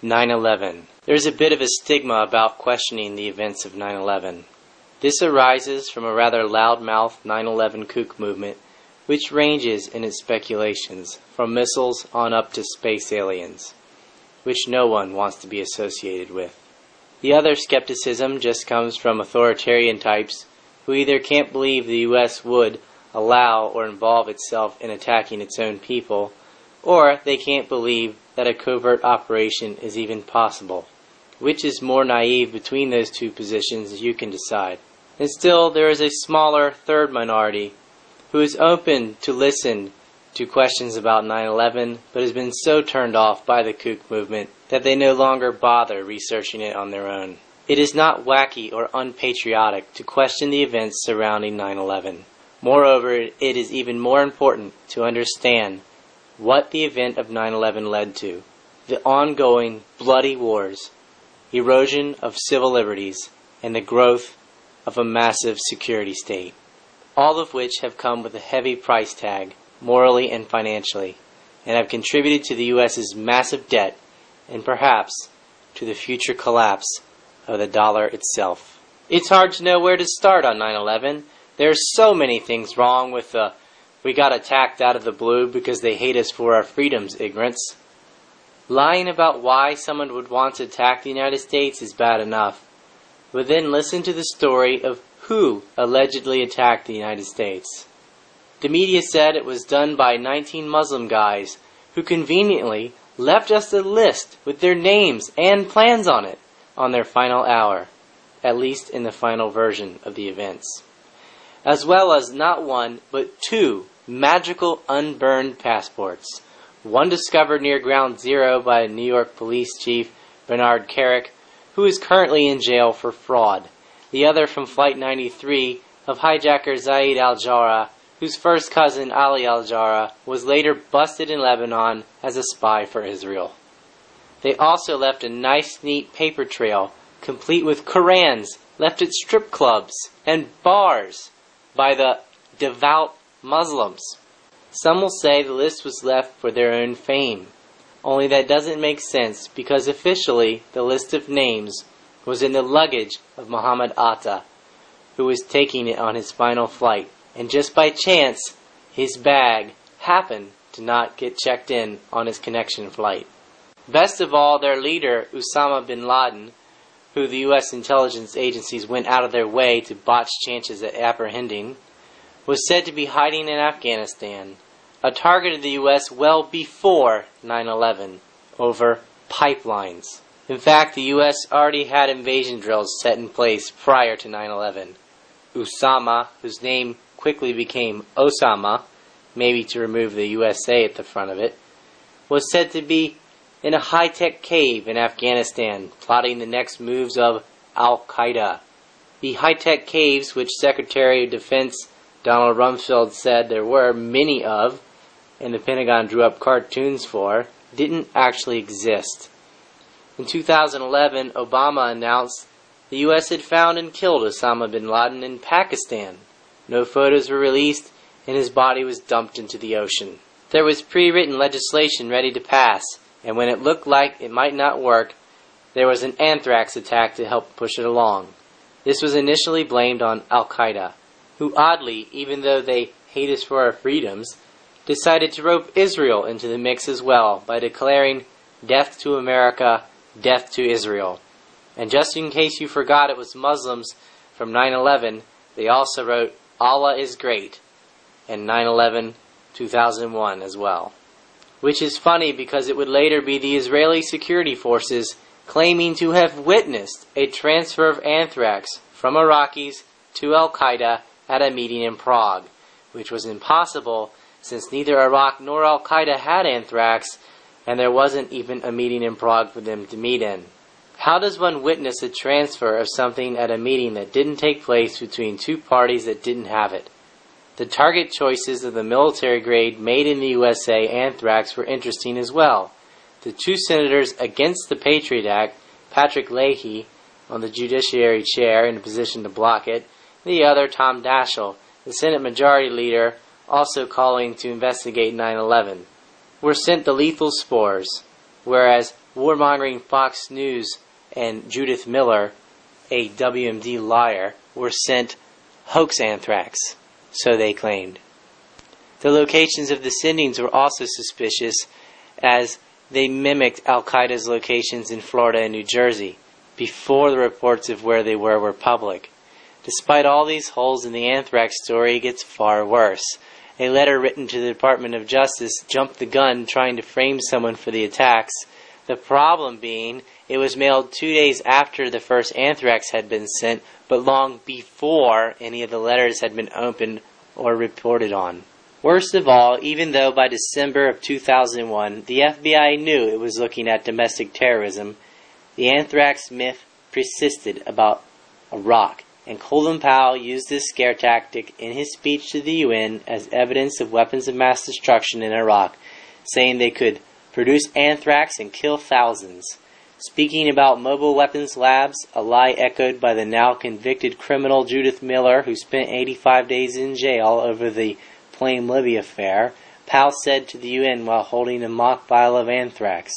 9/11. There's a bit of a stigma about questioning the events of 9/11. This arises from a rather loudmouth 9/11 kook movement, which ranges in its speculations from missiles on up to space aliens, which no one wants to be associated with. The other skepticism just comes from authoritarian types who either can't believe the U.S. would allow or involve itself in attacking its own people, or they can't believe that a covert operation is even possible. Which is more naive between those two positions, you can decide. And still, there is a smaller third minority who is open to listen to questions about 9/11, but has been so turned off by the kook movement that they no longer bother researching it on their own. It is not wacky or unpatriotic to question the events surrounding 9/11. Moreover, it is even more important to understand what the event of 9/11 led to: the ongoing bloody wars, erosion of civil liberties, and the growth of a massive security state, all of which have come with a heavy price tag, morally and financially, and have contributed to the U.S.'s massive debt and perhaps to the future collapse of the dollar itself. It's hard to know where to start on 9/11. There's so many things wrong with the "we got attacked out of the blue because they hate us for our freedoms" ignorance. Lying about why someone would want to attack the United States is bad enough, but then listen to the story of who allegedly attacked the United States. The media said it was done by 19 Muslim guys who conveniently left us a list with their names and plans on it on their final hour, at least in the final version of the events, as well as not one but two magical unburned passports, one discovered near Ground Zero by New York Police Chief Bernard Kerik, who is currently in jail for fraud, the other from Flight 93 of hijacker Zaid al-Jarrah, whose first cousin Ali al-Jarrah was later busted in Lebanon as a spy for Israel. They also left a nice neat paper trail, complete with Korans left at strip clubs and bars by the devout Muslims. Some will say the list was left for their own fame, only that doesn't make sense because officially the list of names was in the luggage of Muhammad Atta, who was taking it on his final flight, and just by chance his bag happened to not get checked in on his connection flight. Best of all, their leader, Osama bin Laden, who the U.S. intelligence agencies went out of their way to botch chances at apprehending, was said to be hiding in Afghanistan, a target of the U.S. well before 9/11, over pipelines. In fact, the U.S. already had invasion drills set in place prior to 9/11. Osama, whose name quickly became Osama, maybe to remove the USA at the front of it, was said to be in a high-tech cave in Afghanistan, plotting the next moves of Al-Qaeda. The high-tech caves, which Secretary of Defense Donald Rumsfeld said there were many of, and the Pentagon drew up cartoons for, didn't actually exist. In 2011, Obama announced the U.S. had found and killed Osama bin Laden in Pakistan. No photos were released, and his body was dumped into the ocean. There was pre-written legislation ready to pass, and when it looked like it might not work, there was an anthrax attack to help push it along. This was initially blamed on Al-Qaeda, who oddly, even though they hate us for our freedoms, decided to rope Israel into the mix as well by declaring "Death to America, death to Israel." And just in case you forgot it was Muslims from 9/11, they also wrote "Allah is great" and 9/11 2001 as well. Which is funny because it would later be the Israeli security forces claiming to have witnessed a transfer of anthrax from Iraqis to Al-Qaeda at a meeting in Prague, which was impossible since neither Iraq nor Al-Qaeda had anthrax, and there wasn't even a meeting in Prague for them to meet in. How does one witness a transfer of something at a meeting that didn't take place between two parties that didn't have it? The target choices of the military-grade made in the USA anthrax were interesting as well. The two senators against the Patriot Act, Patrick Leahy, on the Judiciary chair in a position to block it, the other, Tom Daschle, the Senate Majority Leader, also calling to investigate 9/11, were sent the lethal spores, whereas warmongering Fox News and Judith Miller, a WMD liar, were sent hoax anthrax, so they claimed. The locations of the sendings were also suspicious, as they mimicked Al-Qaeda's locations in Florida and New Jersey, before the reports of where they were public. Despite all these holes in the anthrax story, it gets far worse. A letter written to the Department of Justice jumped the gun trying to frame someone for the attacks. The problem being, it was mailed 2 days after the first anthrax had been sent, but long before any of the letters had been opened or reported on. Worst of all, even though by December of 2001, the FBI knew it was looking at domestic terrorism, the anthrax myth persisted about Iraq, and Colin Powell used this scare tactic in his speech to the UN as evidence of weapons of mass destruction in Iraq, saying they could produce anthrax and kill thousands. Speaking about mobile weapons labs, a lie echoed by the now convicted criminal Judith Miller, who spent 85 days in jail over the Plain Libby affair, Powell said to the UN while holding a mock vial of anthrax.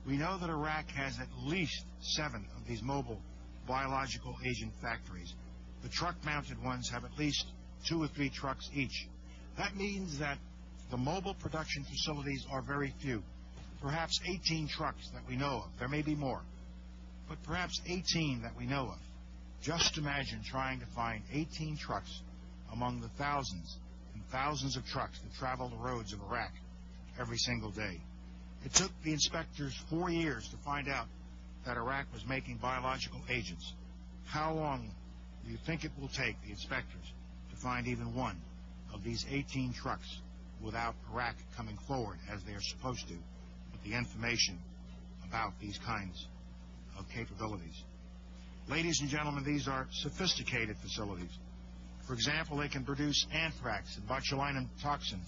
We know that Iraq has at least 7 of these mobile biological agent factories. The truck-mounted ones have at least 2 or 3 trucks each. That means that the mobile production facilities are very few. Perhaps 18 trucks that we know of. There may be more, but perhaps 18 that we know of. Just imagine trying to find 18 trucks among the thousands and thousands of trucks that travel the roads of Iraq every single day. It took the inspectors 4 years to find out that Iraq was making biological agents. How long do you think it will take the inspectors to find even one of these 18 trucks without Iraq coming forward, as they are supposed to, with the information about these kinds of capabilities? Ladies and gentlemen, these are sophisticated facilities. For example, they can produce anthrax and botulinum toxin.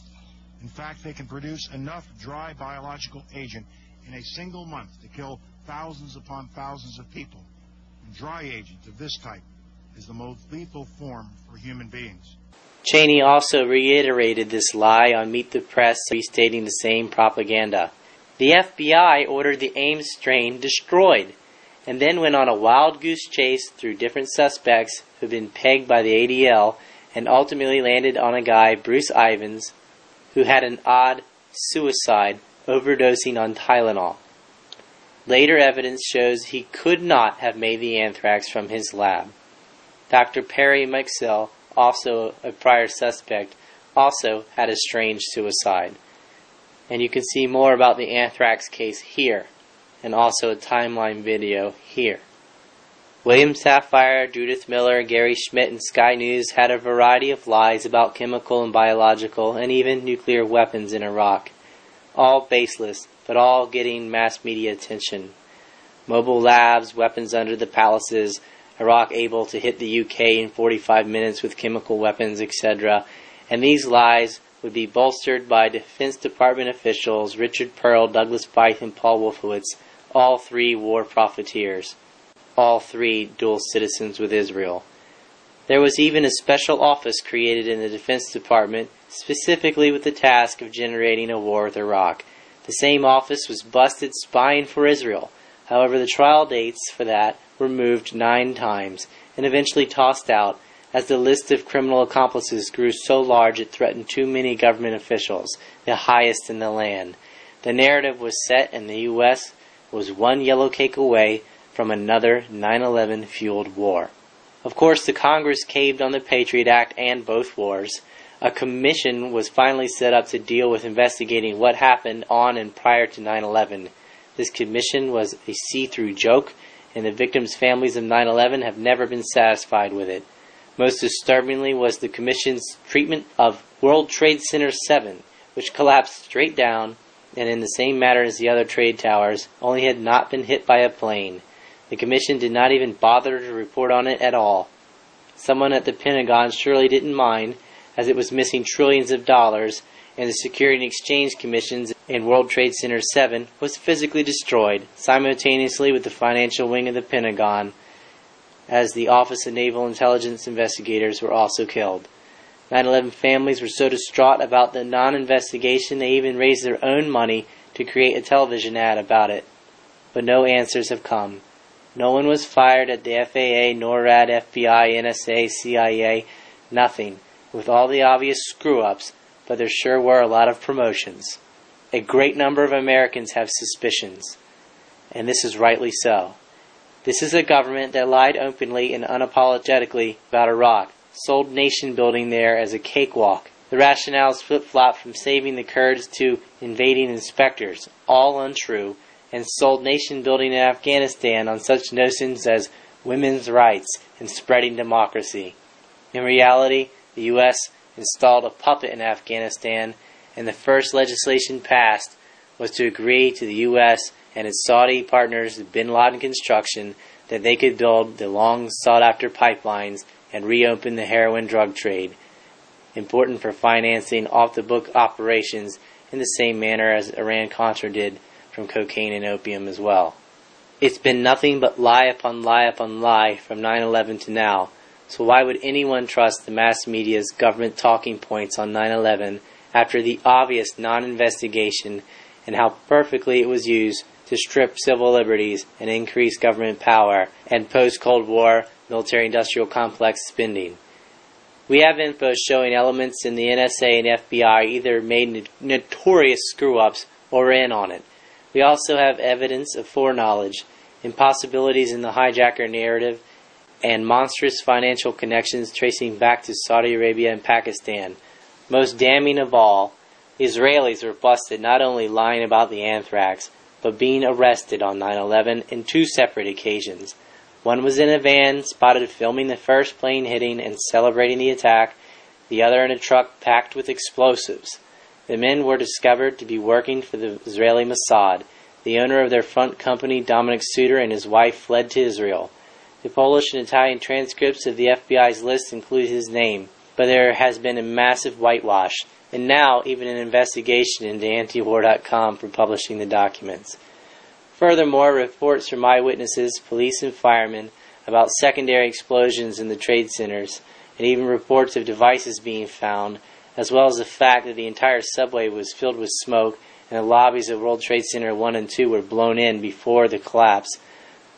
In fact, they can produce enough dry biological agent in a single month to kill thousands upon thousands of people. And dry agent of this type is the most lethal form for human beings. Cheney also reiterated this lie on Meet the Press, restating the same propaganda. The FBI ordered the Ames strain destroyed, and then went on a wild goose chase through different suspects who had been pegged by the ADL, and ultimately landed on a guy, Bruce Ivins, who had an odd suicide, overdosing on Tylenol. Later evidence shows he could not have made the anthrax from his lab. Dr. Perry Mixell, also a prior suspect, also had a strange suicide. And you can see more about the anthrax case here, and also a timeline video here. William Safire, Judith Miller, Gary Schmidt, and Sky News had a variety of lies about chemical and biological and even nuclear weapons in Iraq. All baseless, but all getting mass media attention. Mobile labs, weapons under the palaces, Iraq able to hit the UK in 45 minutes with chemical weapons, etc. And these lies would be bolstered by Defense Department officials Richard Pearl, Douglas Feith, and Paul Wolfowitz, all 3 war profiteers, all 3 dual citizens with Israel. There was even a special office created in the Defense Department specifically with the task of generating a war with Iraq. The same office was busted spying for Israel. However, the trial dates for that were moved 9 times and eventually tossed out as the list of criminal accomplices grew so large it threatened too many government officials, the highest in the land. The narrative was set and the U.S. was one yellow cake away from another 9/11 fueled war. Of course, the Congress caved on the Patriot Act and both wars. A commission was finally set up to deal with investigating what happened on and prior to 9/11. This commission was a see-through joke, and the victims' families of 9/11 have never been satisfied with it. Most disturbingly was the commission's treatment of World Trade Center 7, which collapsed straight down, and in the same manner as the other trade towers, only had not been hit by a plane. The commission did not even bother to report on it at all. Someone at the Pentagon surely didn't mind, as it was missing trillions of dollars, and the Security and Exchange Commissions in World Trade Center 7 was physically destroyed, simultaneously with the financial wing of the Pentagon, as the Office of Naval Intelligence investigators were also killed. 9/11 families were so distraught about the non-investigation they even raised their own money to create a television ad about it. but no answers have come. No one was fired at the FAA, NORAD, FBI, NSA, CIA, nothing, with all the obvious screw-ups, but there sure were a lot of promotions. A great number of Americans have suspicions, and this is rightly so. This is a government that lied openly and unapologetically about Iraq, sold nation-building there as a cakewalk. The rationales flip-flopped from saving the Kurds to invading inspectors, all untrue, and sold nation-building in Afghanistan on such notions as women's rights and spreading democracy. In reality, the U.S. installed a puppet in Afghanistan, and the first legislation passed was to agree to the U.S. and its Saudi partners, bin Laden construction, that they could build the long sought-after pipelines and reopen the heroin drug trade, important for financing off-the-book operations in the same manner as Iran-Contra did from cocaine and opium as well. It's been nothing but lie upon lie upon lie from 9/11 to now, so why would anyone trust the mass media's government talking points on 9/11 after the obvious non-investigation and how perfectly it was used to strip civil liberties and increase government power and post-Cold War military-industrial complex spending? We have info showing elements in the NSA and FBI either made notorious screw-ups or in on it. We also have evidence of foreknowledge, impossibilities in the hijacker narrative, and monstrous financial connections tracing back to Saudi Arabia and Pakistan. Most damning of all, the Israelis were busted not only lying about the anthrax, but being arrested on 9/11 in two separate occasions. One was in a van spotted filming the first plane hitting and celebrating the attack, the other in a truck packed with explosives. The men were discovered to be working for the Israeli Mossad. The owner of their front company, Dominic Suter, and his wife fled to Israel. The Polish and Italian transcripts of the FBI's list include his name, but there has been a massive whitewash, and now even an investigation into antiwar.com for publishing the documents. Furthermore, reports from eyewitnesses, police and firemen about secondary explosions in the trade centers, and even reports of devices being found, as well as the fact that the entire subway was filled with smoke and the lobbies of World Trade Center 1 and 2 were blown in before the collapse,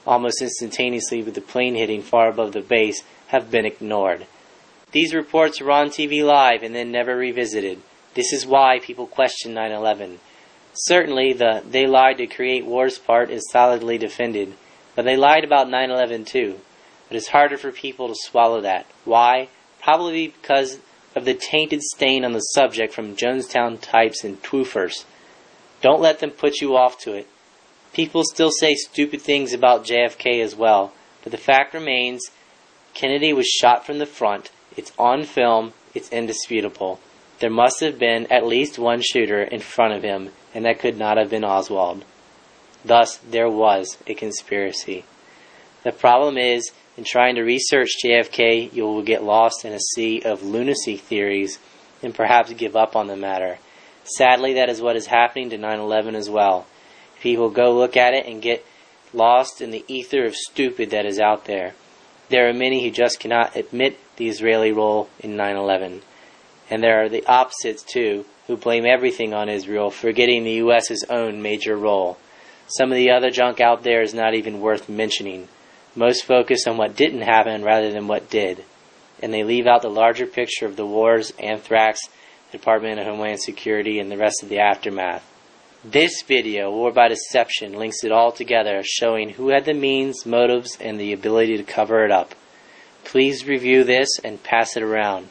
almost instantaneously with the plane hitting far above the base, have been ignored. These reports were on TV live and then never revisited. This is why people question 9/11. Certainly, the "they lied to create wars" part is solidly defended, but they lied about 9/11 too. But it's harder for people to swallow that. Why? Probably because of the tainted stain on the subject from Jonestown types and twoofers. Don't let them put you off to it. People still say stupid things about JFK as well, but the fact remains, Kennedy was shot from the front. It's on film. It's indisputable. There must have been at least one shooter in front of him, and that could not have been Oswald. Thus, there was a conspiracy. The problem is, in trying to research JFK, you will get lost in a sea of lunacy theories and perhaps give up on the matter. Sadly, that is what is happening to 9/11 as well. People go look at it and get lost in the ether of stupid that is out there. There are many who just cannot admit the Israeli role in 9/11. And there are the opposites, too, who blame everything on Israel, forgetting the U.S.'s own major role. Some of the other junk out there is not even worth mentioning. Most focus on what didn't happen rather than what did. And they leave out the larger picture of the wars, anthrax, the Department of Homeland Security, and the rest of the aftermath. This video, War by Deception, links it all together, showing who had the means, motives, and the ability to cover it up. Please review this and pass it around.